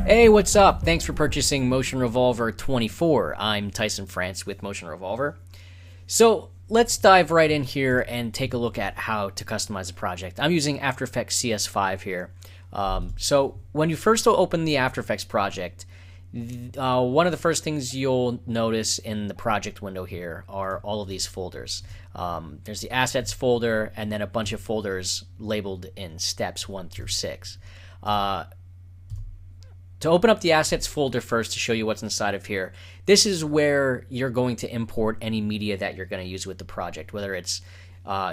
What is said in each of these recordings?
Hey, what's up? Thanks for purchasing Motion Revolver 24. I'm Tyson France with Motion Revolver. So let's dive right in here and take a look at how to customize a project. I'm using After Effects CS5 here. So when you first open the After Effects project, one of the first things you'll notice in the project window here are all of these folders. There's the assets folder and then a bunch of folders labeled in steps 1 through 6. To open up the assets folder first to show you what's inside of here, this is where you're going to import any media that you're going to use with the project, whether it's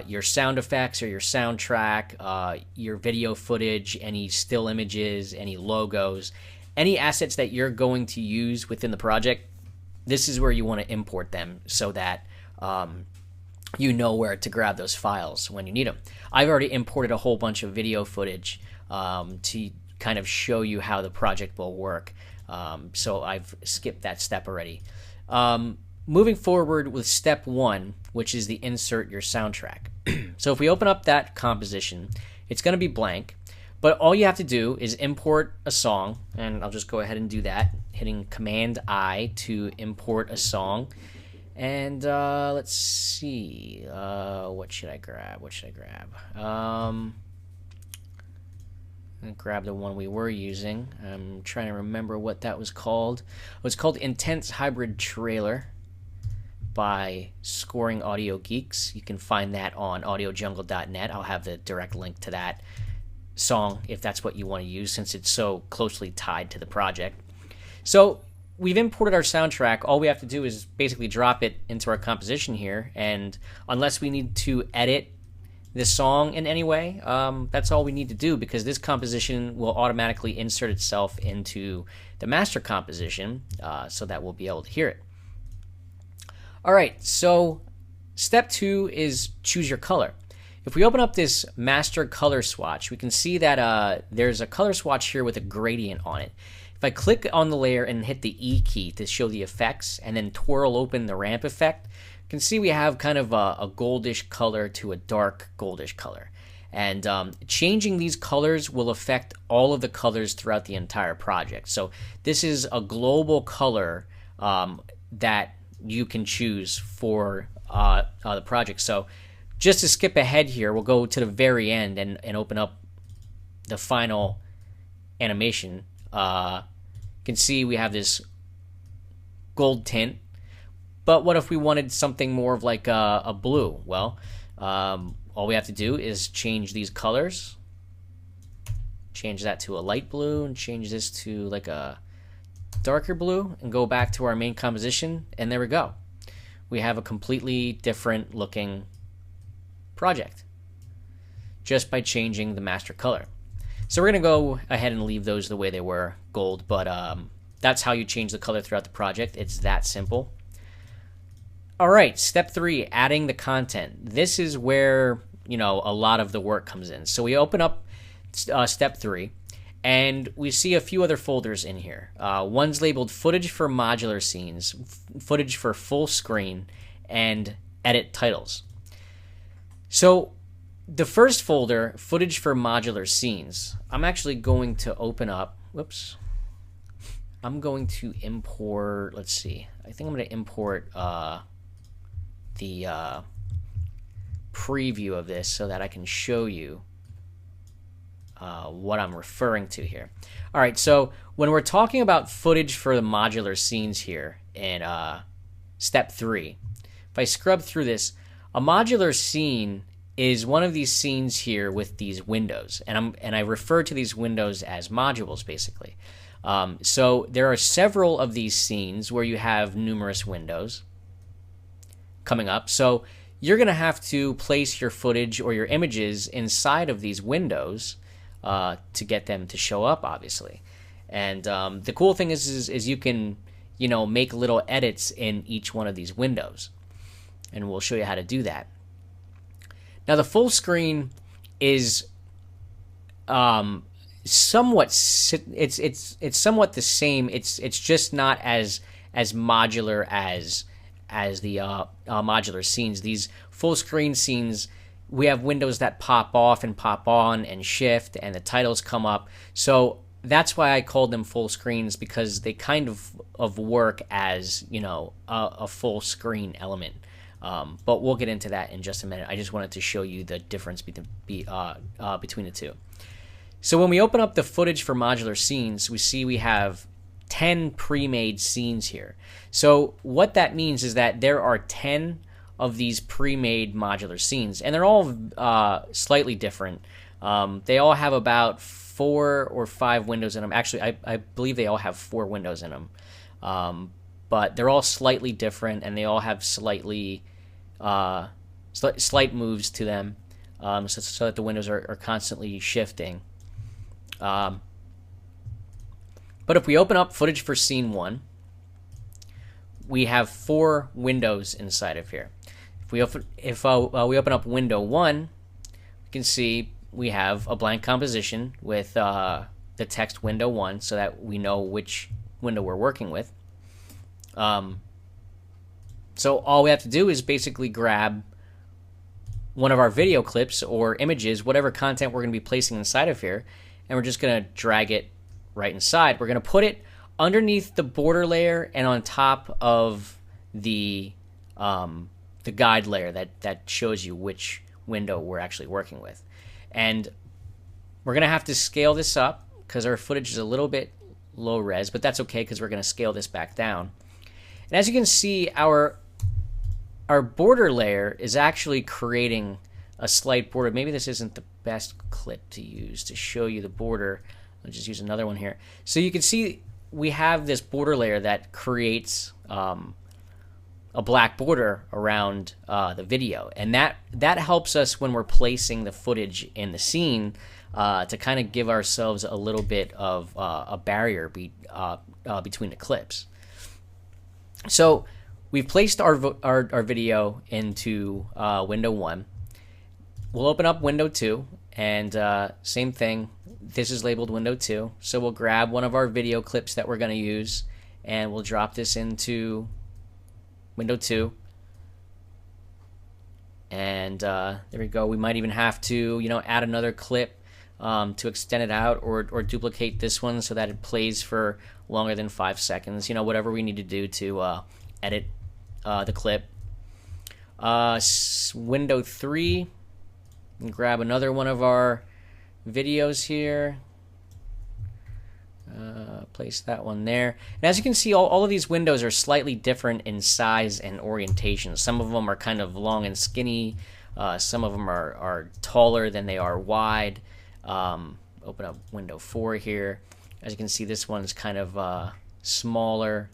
your sound effects or your soundtrack, your video footage, any still images, any logos, any assets that you're going to use within the project. This is where you want to import them so that you know where to grab those files when you need them. I've already imported a whole bunch of video footage to kind of show you how the project will work. So I've skipped that step already. Moving forward with step 1, which is the insert your soundtrack. So if we open up that composition, it's going to be blank, but all you have to do is import a song, and I'll just go ahead and do that, hitting Command I to import a song. And let's see, what should I grab? Grab the one we were using. I'm trying to remember what that was called. It was called Intense Hybrid Trailer by Scoring Audio Geeks. You can find that on audiojungle.net. I'll have the direct link to that song if that's what you want to use, since it's so closely tied to the project. So we've imported our soundtrack. All we have to do is basically drop it into our composition here, and unless we need to edit this song in any way, that's all we need to do, because this composition will automatically insert itself into the master composition so that we'll be able to hear it. Alright, so step 2 is choose your color. If we open up this master color swatch, we can see that there's a color swatch here with a gradient on it. If I click on the layer and hit the E key to show the effects and then twirl open the ramp effect, you can see we have kind of a goldish color to a dark goldish color. And changing these colors will affect all of the colors throughout the entire project. So this is a global color that you can choose for the project. So just to skip ahead here, we'll go to the very end and open up the final animation. You can see we have this gold tint. But what if we wanted something more of like a blue? Well, all we have to do is change these colors. Change that to a light blue and change this to like a darker blue and go back to our main composition, and there we go. We have a completely different looking project just by changing the master color. So we're going to go ahead and leave those the way they were, gold, but that's how you change the color throughout the project. It's that simple. All right, step 3, adding the content. This is where, a lot of the work comes in. So we open up step 3, and we see a few other folders in here. One's labeled footage for modular scenes, footage for full screen, and edit titles. So the first folder, footage for modular scenes, I'm actually going to open up. Whoops. I'm going to import, let's see. I think I'm going to import the preview of this so that I can show you what I'm referring to here. All right, so when we're talking about footage for the modular scenes here in step 3, if I scrub through this, a modular scene is one of these scenes here with these windows, and I refer to these windows as modules basically. So there are several of these scenes where you have numerous windows coming up. So you're going to have to place your footage or your images inside of these windows to get them to show up, obviously. And the cool thing is you can, make little edits in each one of these windows. And we'll show you how to do that. Now the full screen is somewhat it's somewhat the same. It's just not as modular as the modular scenes. These full screen scenes, we have windows that pop off and pop on and shift, and the titles come up. So that's why I called them full screens, because they kind of work as, you know, a full screen element. But we'll get into that in just a minute. I just wanted to show you the difference between the two. So when we open up the footage for modular scenes, we see we have 10 pre-made scenes here. So what that means is that there are 10 of these pre-made modular scenes, and they're all slightly different. They all have about 4 or 5 windows in them. Actually, I believe they all have 4 windows in them. But they're all slightly different, and they all have slightly slight moves to them, so that the windows are constantly shifting. But if we open up footage for scene 1, we have 4 windows inside of here. If we open up window 1, we can see we have a blank composition with the text window 1, so that we know which window we're working with. So all we have to do is basically grab one of our video clips or images, whatever content we're going to be placing inside of here, and we're just going to drag it right inside. We're going to put it underneath the border layer and on top of the guide layer that shows you which window we're actually working with. And we're going to have to scale this up because our footage is a little bit low res, but that's okay because we're going to scale this back down. And as you can see, our border layer is actually creating a slight border. Maybe this isn't the best clip to use to show you the border. I'll just use another one here. So you can see we have this border layer that creates a black border around the video, and that helps us when we're placing the footage in the scene to kind of give ourselves a little bit of a barrier between the clips. So we've placed our video into window 1. We'll open up window 2, and same thing. This is labeled window 2. So we'll grab one of our video clips that we're going to use, and we'll drop this into window 2. And there we go. We might even have to, you know, add another clip to extend it out, or duplicate this one so that it plays for longer than 5 seconds. You know, whatever we need to do to edit the clip. Window 3. And grab another one of our videos here. Place that one there. And as you can see, all of these windows are slightly different in size and orientation. Some of them are kind of long and skinny. Some of them are taller than they are wide. Open up window 4 here. As you can see, this one's kind of smaller.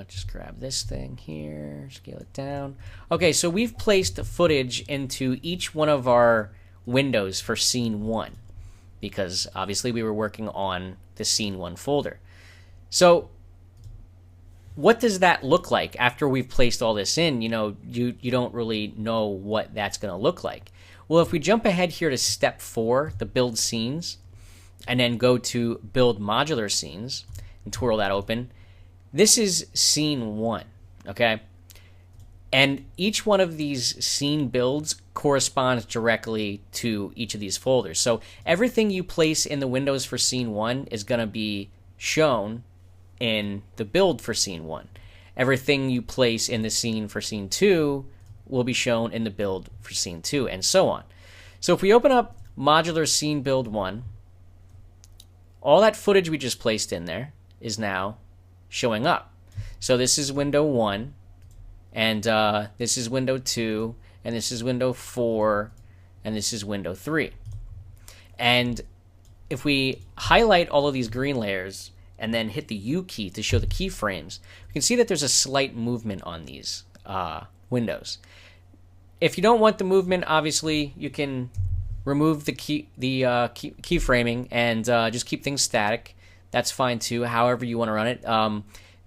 Just grab this thing here, scale it down. Okay, so we've placed the footage into each one of our windows for scene 1, because obviously we were working on the scene 1 folder. So what does that look like after we've placed all this in? You know, you don't really know what that's going to look like. Well, if we jump ahead here to step 4, the build scenes, and then go to build modular scenes and twirl that open, this is scene 1, okay? And each one of these scene builds corresponds directly to each of these folders. So everything you place in the windows for scene 1 is going to be shown in the build for scene 1. Everything you place in the scene for scene 2 will be shown in the build for scene 2, and so on. So if we open up modular scene build 1, all that footage we just placed in there is now showing up. So this is window 1, and this is window 2, and this is window 4, and this is window 3. And if we highlight all of these green layers and then hit the U key to show the keyframes, we can see that there's a slight movement on these windows. If you don't want the movement, obviously you can remove the keyframing and just keep things static. That's fine too, however you want to run it.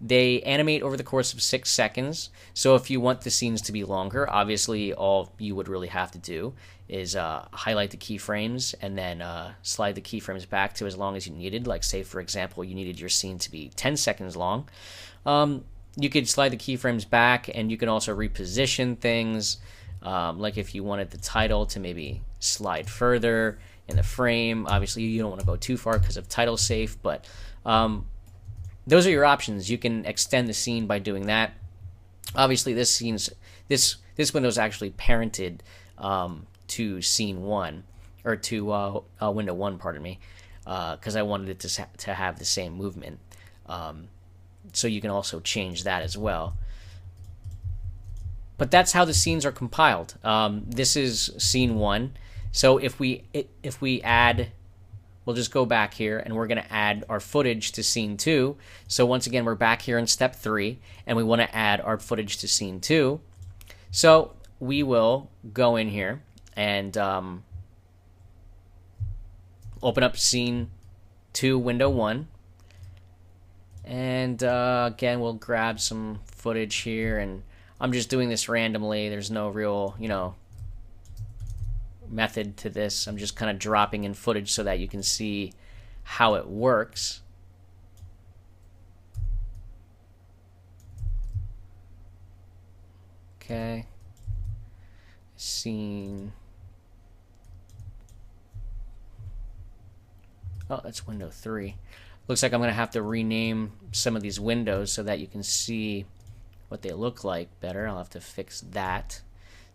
They animate over the course of 6 seconds, so if you want the scenes to be longer, obviously all you would really have to do is highlight the keyframes and then slide the keyframes back to as long as you needed. Like, say, for example, you needed your scene to be 10 seconds long. You could slide the keyframes back, and you can also reposition things. Like if you wanted the title to maybe slide further, in the frame. Obviously, you don't want to go too far because of title safe, but those are your options. You can extend the scene by doing that. Obviously, this window is actually parented to scene 1, or to window 1, pardon me, because I wanted it to have the same movement. So you can also change that as well. But that's how the scenes are compiled. This is scene 1. So if we add, we'll just go back here and we're going to add our footage to scene 2. So once again, we're back here in step 3 and we want to add our footage to scene 2. So we will go in here and open up scene 2, window 1. And again, we'll grab some footage here, and I'm just doing this randomly. There's no real, method to this. I'm just kind of dropping in footage so that you can see how it works. Okay. Scene. Oh, that's window 3. Looks like I'm going to have to rename some of these windows so that you can see what they look like better. I'll have to fix that.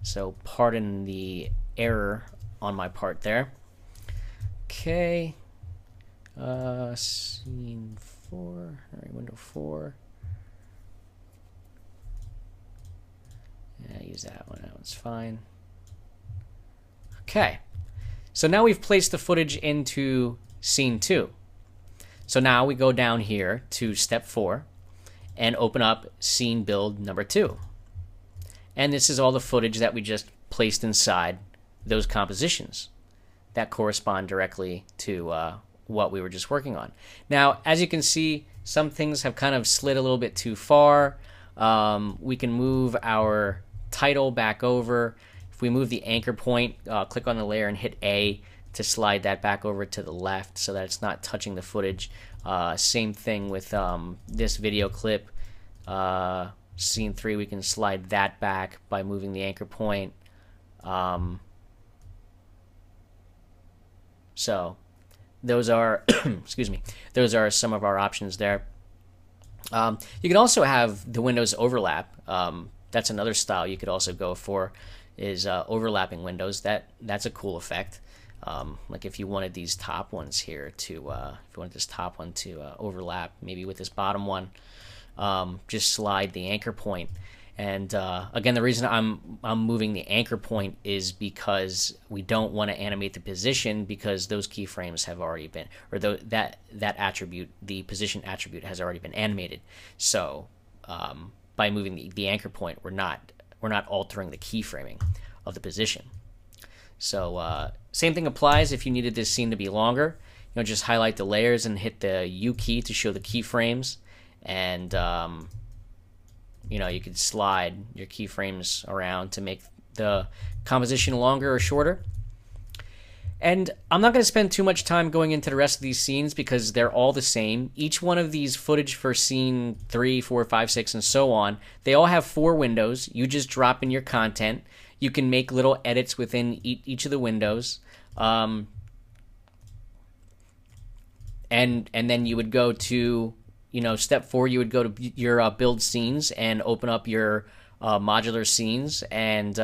So pardon the error on my part there. Okay. Scene 4. All right, window 4. Yeah, use that one. That one's fine. Okay. So now we've placed the footage into scene 2. So now we go down here to step 4 and open up scene build number 2. And this is all the footage that we just placed inside those compositions that correspond directly to what we were just working on. Now, as you can see, some things have kind of slid a little bit too far. We can move our title back over. If we move the anchor point, click on the layer and hit A to slide that back over to the left so that it's not touching the footage. Same thing with this video clip. Scene 3, we can slide that back by moving the anchor point. So those are excuse me, those are some of our options there. You can also have the windows overlap. That's another style you could also go for, is overlapping windows. That's a cool effect. Like if you wanted these top ones here to, if you wanted this top one to overlap maybe with this bottom one, just slide the anchor point. And again, the reason I'm moving the anchor point is because we don't want to animate the position, because those keyframes have already been, or that attribute, the position attribute, has already been animated. So by moving the anchor point, we're not altering the keyframing of the position. So same thing applies if you needed this scene to be longer. Just highlight the layers and hit the U key to show the keyframes, and you could slide your keyframes around to make the composition longer or shorter. And I'm not going to spend too much time going into the rest of these scenes because they're all the same. Each one of these footage for scene 3, 4, 5, 6, and so on, they all have 4 windows. You just drop in your content. You can make little edits within each of the windows. And then you would go to, step 4, you would go to your build scenes and open up your modular scenes, and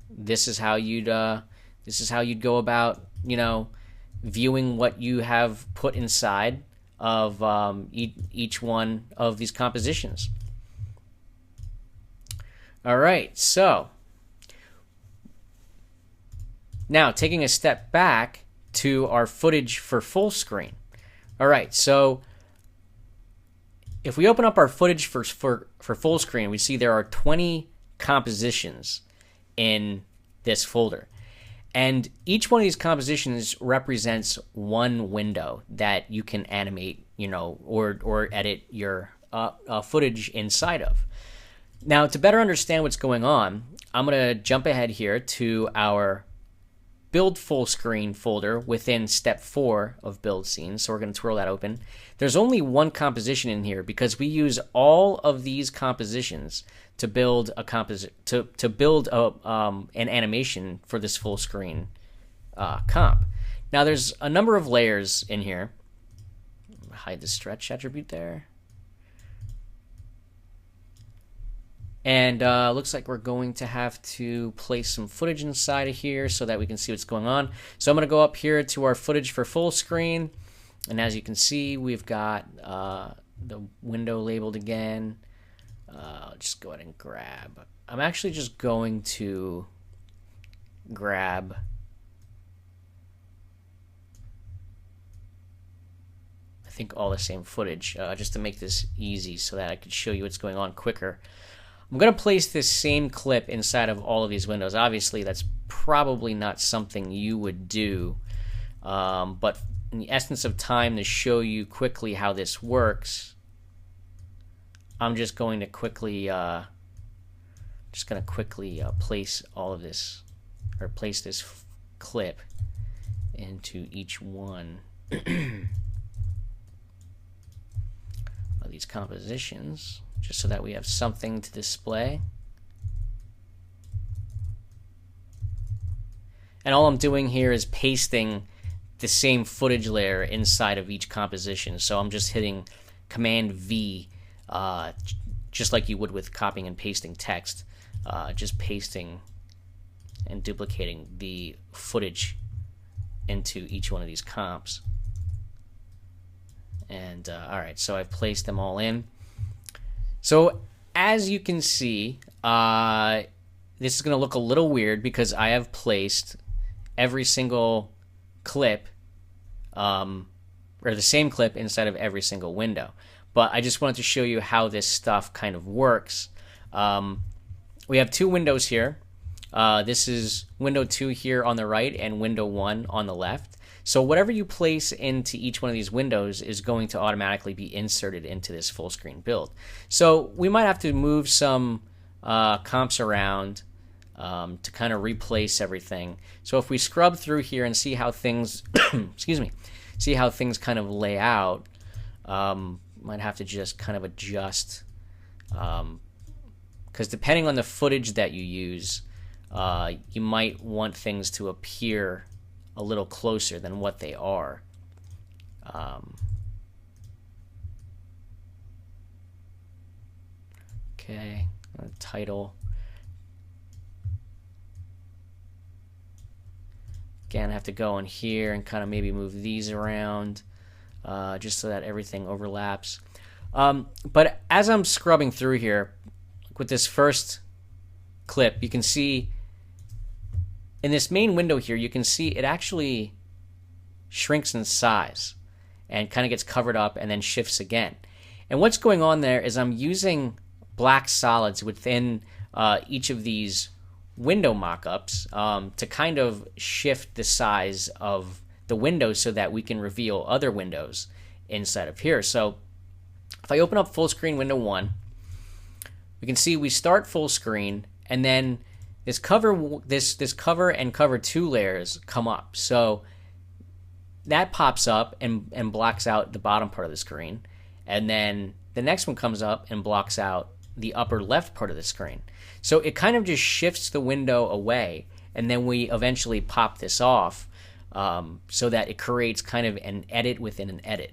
this is how you'd go about, viewing what you have put inside of each one of these compositions. All right, so now taking a step back to our footage for full screen. All right, so if we open up our footage for full screen, we see there are 20 compositions in this folder. And each one of these compositions represents one window that you can animate, or edit your footage inside of. Now, to better understand what's going on, I'm going to jump ahead here to our build full screen folder within step 4 of build scenes. So we're going to twirl that open. There's only one composition in here because we use all of these compositions to build a an animation for this full screen comp. Now there's a number of layers in here. Hide the stretch attribute there. And looks like we're going to have to place some footage inside of here so that we can see what's going on. So I'm going to go up here to our footage for full screen. And as you can see, we've got the window labeled again. I'll just go ahead and grab. I'm actually just going to grab I think all the same footage just to make this easy so that I could show you what's going on quicker. I'm going to place this same clip inside of all of these windows. Obviously, that's probably not something you would do, but in the essence of time to show you quickly how this works, I'm just going to quickly place all of this, or place this clip into each one of these compositions, just so that we have something to display. And all I'm doing here is pasting the same footage layer inside of each composition. So I'm just hitting Command V, just like you would with copying and pasting text, just pasting and duplicating the footage into each one of these comps. And all right, so I've placed them all in. So as you can see, this is going to look a little weird because I have placed every single clip, or the same clip inside of every single window. But I just wanted to show you how this stuff kind of works. We have two windows here. This is window 2 here on the right and window 1 on the left. So whatever you place into each one of these windows is going to automatically be inserted into this full screen build. So we might have to move some comps around to kind of replace everything. So if we scrub through here and see how things, excuse me, see how things kind of lay out, might have to just kind of adjust, because depending on the footage that you use, you might want things to appear a little closer than what they are. Okay, title. Again, I have to go in here and kind of maybe move these around just so that everything overlaps. But as I'm scrubbing through here with this first clip, you can see in this main window here, you can see it actually shrinks in size and kind of gets covered up and then shifts again. And what's going on there is I'm using black solids within each of these window mockups to kind of shift the size of the windows so that we can reveal other windows inside of here. So if I open up full screen window 1, we can see we start full screen, and then this cover and cover 2 layers come up. So that pops up and blocks out the bottom part of the screen, and then the next one comes up and blocks out the upper left part of the screen. So it kind of just shifts the window away, and then we eventually pop this off so that it creates kind of an edit within an edit.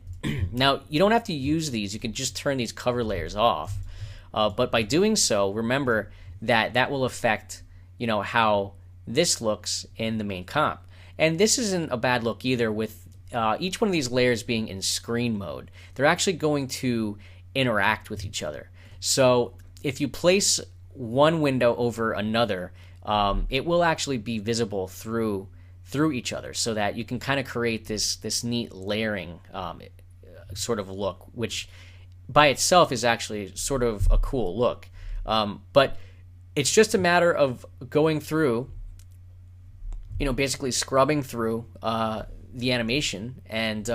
Now, you don't have to use these. You can just turn these cover layers off. But by doing so, remember that that will affect, you know, how this looks in the main comp. And this isn't a bad look either, with each one of these layers being in screen mode. They're actually going to interact with each other. So if you place one window over another, it will actually be visible through each other, so that you can kind of create this neat layering sort of look, which by itself is actually sort of a cool look. But it's just a matter of going through, you know, basically scrubbing through the animation and,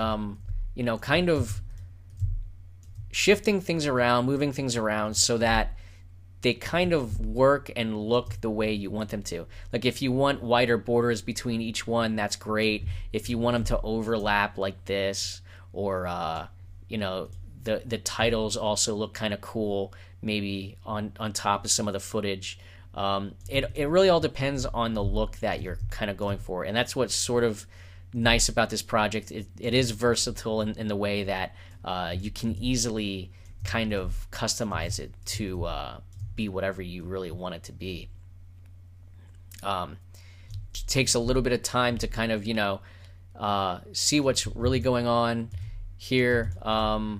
you know, kind of shifting things around, moving things around so that they kind of work and look the way you want them to. Like if you want wider borders between each one, that's great. If you want them to overlap like this, or, you know, the titles also look kind of cool, maybe on top of some of the footage. It really all depends on the look that you're kind of going for, and that's what sort of nice about this project. It is versatile in the way that you can easily kind of customize it to be whatever you really want it to be. It takes a little bit of time to kind of, see what's really going on here. I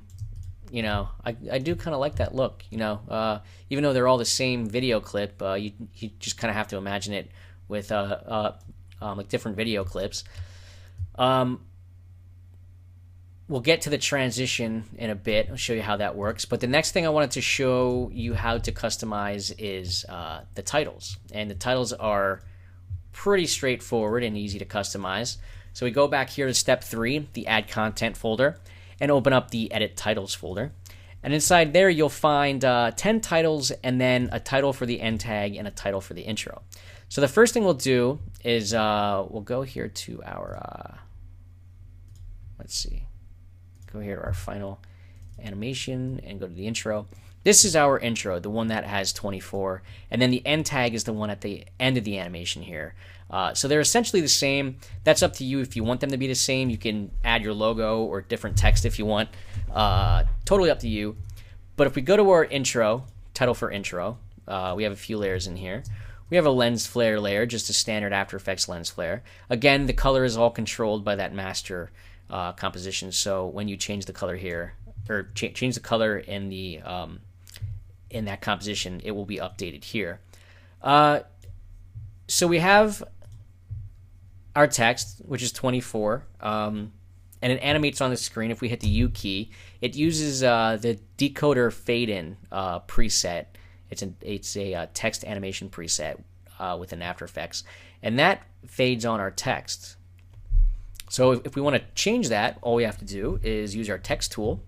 do kind of like that look, even though they're all the same video clip, you just kind of have to imagine it with like different video clips. We'll get to the transition in a bit. I'll show you how that works. But the next thing I wanted to show you how to customize is the titles. And the titles are pretty straightforward and easy to customize. So we go back here to step 3, the Add Content folder, and open up the Edit Titles folder. And inside there, you'll find 10 titles and then a title for the end tag and a title for the intro. So the first thing we'll do is we'll go here to our, let's see, go here to our final animation and go to the intro. This is our intro, the one that has 24, and then the end tag is the one at the end of the animation here. So they're essentially the same. That's up to you if you want them to be the same. You can add your logo or different text if you want. Totally up to you. But if we go to our intro, title for intro, we have a few layers in here. We have a lens flare layer, just a standard After Effects lens flare. Again, the color is all controlled by that master composition. So when you change the color here, or change the color in the in that composition, it will be updated here. So we have our text, which is 24, and it animates on the screen. If we hit the U key, it uses the decoder fade-in preset. It's a text animation preset within After Effects, and that fades on our text. So if we want to change that, all we have to do is use our text tool,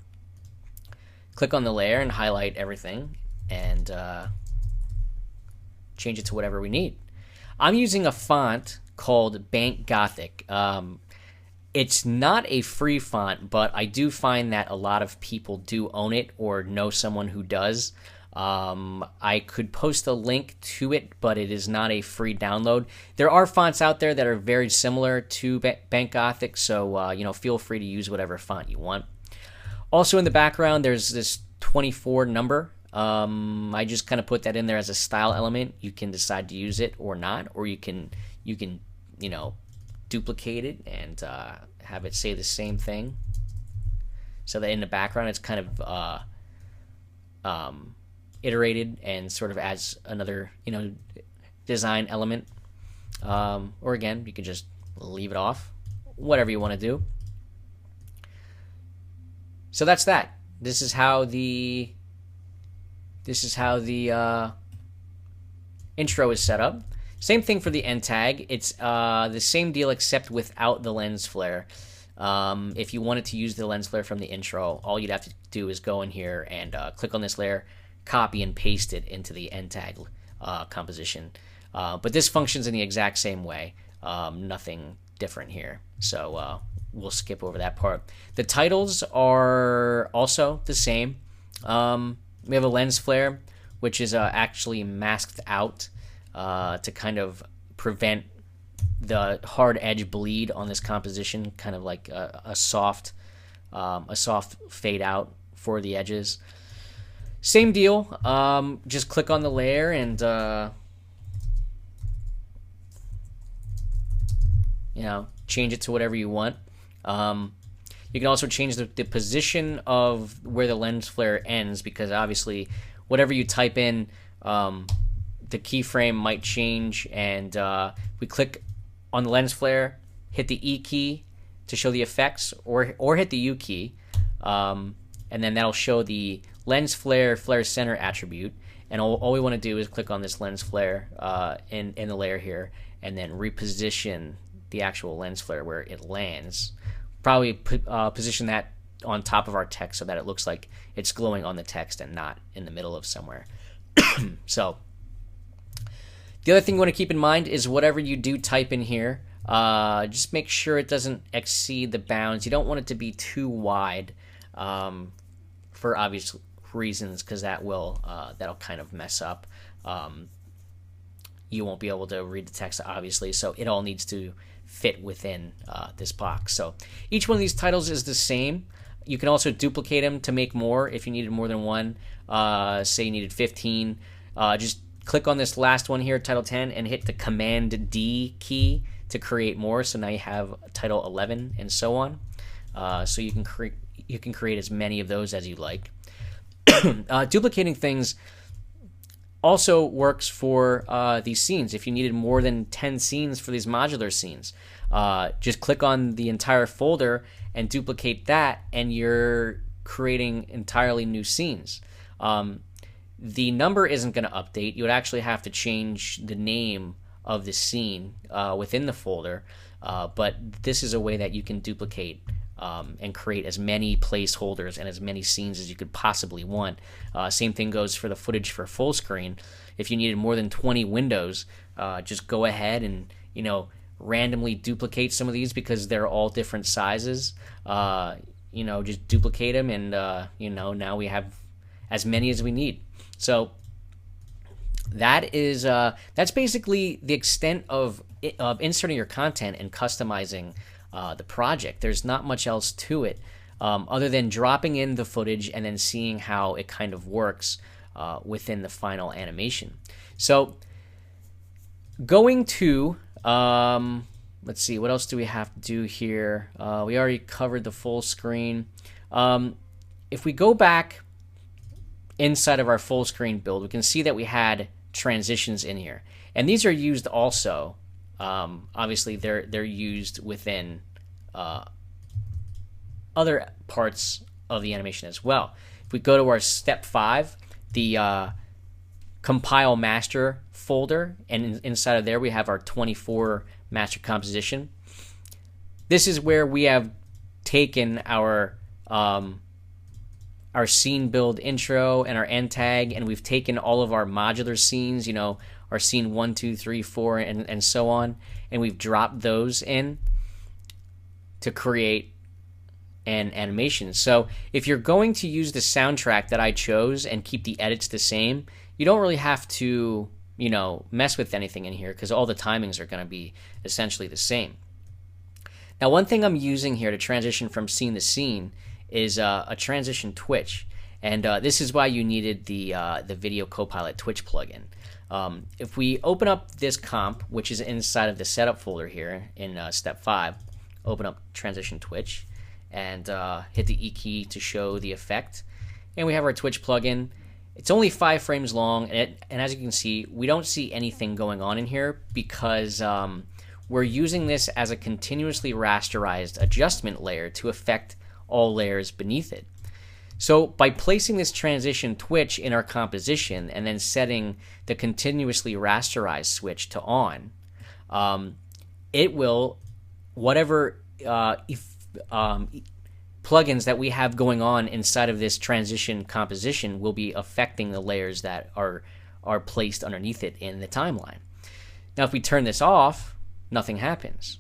click on the layer and highlight everything, and change it to whatever we need. I'm using a font called Bank Gothic. It's not a free font, but I do find that a lot of people do own it or know someone who does. I could post a link to it, but it is not a free download. There are fonts out there that are very similar to Bank Gothic, so feel free to use whatever font you want. Also in the background, there's this 24 number. I just kind of put that in there as a style element. You can decide to use it or not, or you can duplicate it and have it say the same thing, so that in the background it's kind of iterated and sort of adds another design element. Or again, you can just leave it off, whatever you want to do. So that's that. This is how the intro is set up. Same thing for the end tag. It's the same deal except without the lens flare. If you wanted to use the lens flare from the intro, all you'd have to do is go in here and click on this layer, copy and paste it into the end tag composition. But this functions in the exact same way. Nothing different here. So we'll skip over that part. The titles are also the same. We have a lens flare, which is actually masked out to kind of prevent the hard edge bleed on this composition, kind of like a soft fade out for the edges. Same deal. Just click on the layer and change it to whatever you want. You can also change the position of where the lens flare ends, because obviously whatever you type in, the keyframe might change. And we click on the lens flare, hit the E key to show the effects, or hit the U key, and then that'll show the lens flare center attribute. And all we want to do is click on this lens flare in the layer here, and then reposition the actual lens flare where it lands. Probably position that on top of our text so that it looks like it's glowing on the text and not in the middle of somewhere. So the other thing you want to keep in mind is whatever you do type in here, just make sure it doesn't exceed the bounds. You don't want it to be too wide for obvious reasons, because that'll kind of mess up. You won't be able to read the text, obviously, so it all needs to fit within this box. So each one of these titles is the same. You can also duplicate them to make more if you needed more than one. Say you needed 15. Just click on this last one here, title 10, and hit the Command D key to create more. So now you have title 11 and so on. So you can create as many of those as you like. Duplicating things also works for these scenes. If you needed more than 10 scenes for these modular scenes, just click on the entire folder and duplicate that, and you're creating entirely new scenes. The number isn't going to update. You would actually have to change the name of the scene within the folder, but this is a way that you can duplicate and create as many placeholders and as many scenes as you could possibly want. Same thing goes for the footage for full screen. If you needed more than 20 windows, just go ahead and randomly duplicate some of these because they're all different sizes. Just duplicate them, and now we have as many as we need. So that's basically the extent of inserting your content and customizing the project. There's not much else to it other than dropping in the footage and then seeing how it kind of works within the final animation. So going to let's see, what else do we have to do here? We already covered the full screen. If we go back inside of our full screen build, we can see that we had transitions in here, and these are used also. Obviously, they're used within other parts of the animation as well. If we go to our step 5, the compile master folder, and inside of there we have our 24 master composition. This is where we have taken our scene build intro and our end tag, and we've taken all of our modular scenes, our scene 1, 2, 3, 4, and so on, and we've dropped those in to create an animation. So if you're going to use the soundtrack that I chose and keep the edits the same, you don't really have to mess with anything in here because all the timings are going to be essentially the same. Now, one thing I'm using here to transition from scene to scene is a transition twitch, and this is why you needed the Video Copilot Twitch plugin. If we open up this comp, which is inside of the setup folder here in step 5, open up transition twitch and hit the E key to show the effect, and we have our Twitch plugin. It's only 5 frames long, and as you can see, we don't see anything going on in here because we're using this as a continuously rasterized adjustment layer to affect all layers beneath it. So by placing this transition twitch in our composition and then setting the continuously rasterized switch to on, it will, whatever plugins that we have going on inside of this transition composition will be affecting the layers that are placed underneath it in the timeline. Now, if we turn this off, nothing happens.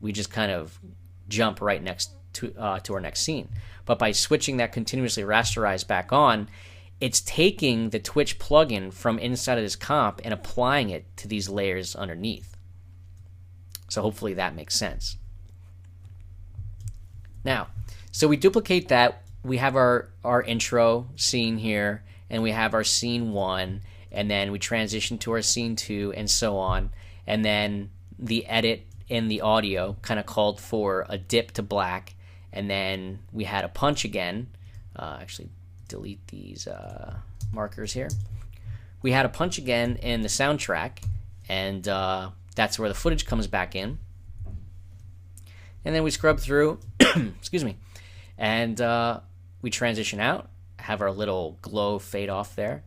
We just kind of jump right next to our next scene. But by switching that continuously rasterized back on, it's taking the Twitch plugin from inside of this comp and applying it to these layers underneath. So hopefully that makes sense. Now, so we duplicate that. We have our intro scene here, and we have our scene 1, and then we transition to our scene 2, and so on. And then the edit in the audio kind of called for a dip to black, and then we had a punch again. Actually, delete these markers here. We had a punch again in the soundtrack, and that's where the footage comes back in. And then we scrub through, excuse me, and we transition out, have our little glow fade off there,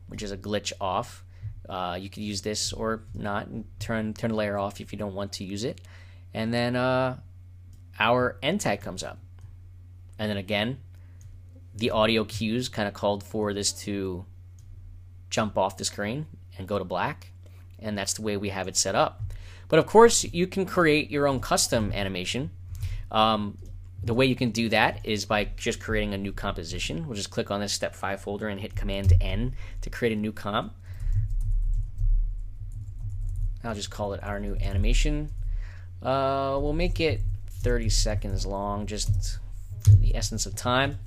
which is a glitch off. You could use this or not, and turn the layer off if you don't want to use it. And then our end tag comes up. And then again, the audio cues kind of called for this to jump off the screen and go to black. And that's the way we have it set up. But of course, you can create your own custom animation. The way you can do that is by just creating a new composition. We'll just click on this step 5 folder and hit Command N to create a new comp. I'll just call it our new animation. We'll make it 30 seconds long, just for the essence of time.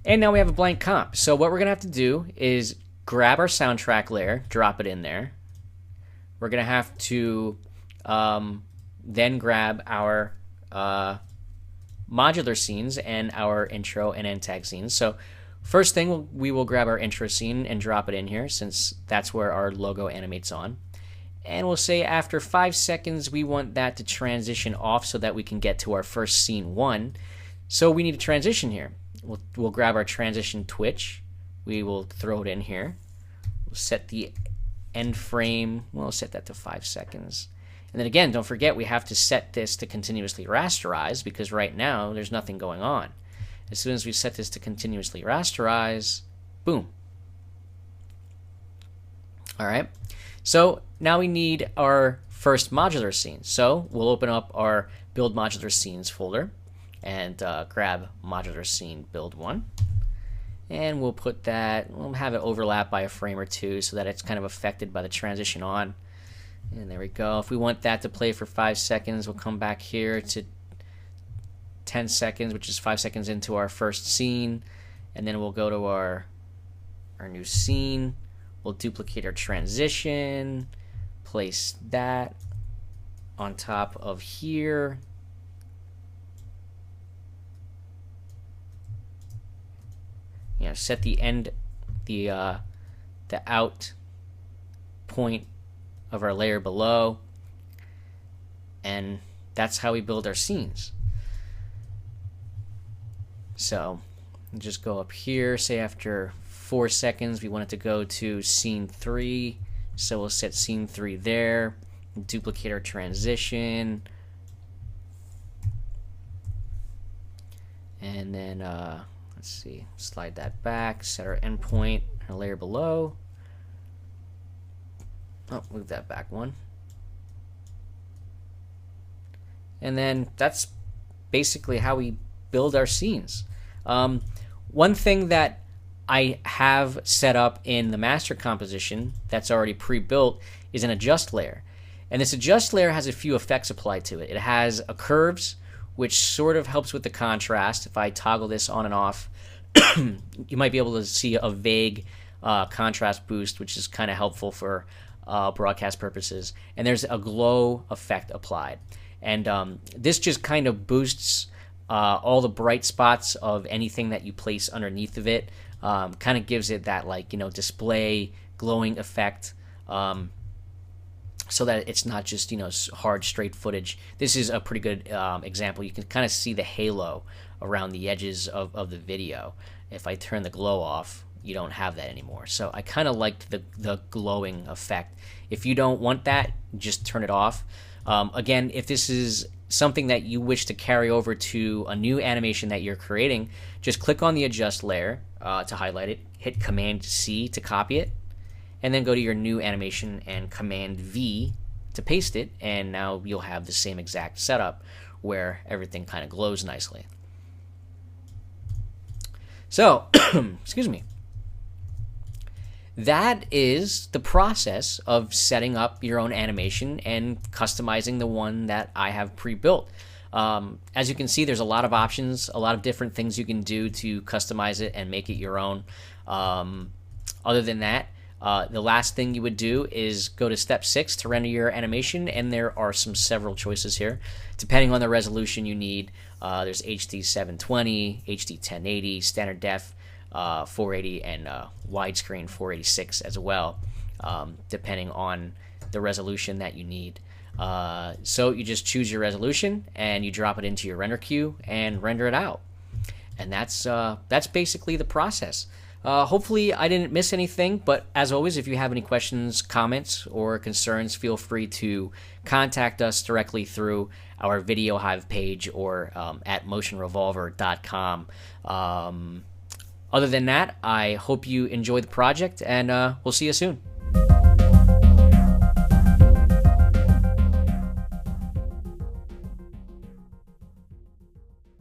And now we have a blank comp. So what we're going to have to do is grab our soundtrack layer, drop it in there. We're going to have to then grab our modular scenes and our intro and end tag scenes. So first thing, we will grab our intro scene and drop it in here, since that's where our logo animates on. And we'll say after 5 seconds, we want that to transition off so that we can get to our first scene 1. So we need a transition here. We'll grab our transition twitch. We will throw it in here. We'll set the end frame. We'll set that to 5 seconds. And then again, don't forget, we have to set this to continuously rasterize, because right now there's nothing going on. As soon as we set this to continuously rasterize, boom. All right. So now we need our first modular scene. So we'll open up our build modular scenes folder and grab modular scene build 1. And we'll put that, we'll have it overlap by a frame or two so that it's kind of affected by the transition on. And there we go. If we want that to play for 5 seconds, we'll come back here to 10 seconds, which is 5 seconds into our first scene. And then we'll go to our new scene. We'll duplicate our transition, place that on top of here. You know, set the end, the out point of our layer below, and that's how we build our scenes. So just go up here, say after 4 seconds we want it to go to scene 3, so we'll set scene 3 there, duplicate our transition, and then let's see, slide that back, set our endpoint, our layer below. Oh, move that back one. And then that's basically how we build our scenes. One thing that I have set up in the master composition that's already pre-built is an adjust layer. And this adjust layer has a few effects applied to it. It has a curves, which sort of helps with the contrast. If I toggle this on and off, you might be able to see a vague contrast boost, which is kind of helpful for broadcast purposes. And there's a glow effect applied. And this just kind of boosts all the bright spots of anything that you place underneath of it. Kind of gives it that, like, display glowing effect, so that it's not just hard straight footage. This is a pretty good example. You can kind of see the halo around the edges of the video. If I turn the glow off, you don't have that anymore. So I kind of liked the glowing effect. If you don't want that, just turn it off. Again, if this is something that you wish to carry over to a new animation that you're creating, just click on the adjust layer to highlight it, hit Command C to copy it, and then go to your new animation and Command V to paste it, and now you'll have the same exact setup where everything kind of glows nicely. So, excuse me. That is the process of setting up your own animation and customizing the one that I have pre-built. As you can see, there's a lot of options, a lot of different things you can do to customize it and make it your own. Other than that, the last thing you would do is go to step 6 to render your animation, and there are several choices here. Depending on the resolution you need, there's HD 720, HD 1080, standard def, 480, and widescreen 486 as well, depending on the resolution that you need. So you just choose your resolution and you drop it into your render queue and render it out. And that's basically the process. Hopefully I didn't miss anything, but as always, if you have any questions, comments, or concerns, feel free to contact us directly through our Video Hive page or at motionrevolver.com. Other than that, I hope you enjoy the project, and we'll see you soon.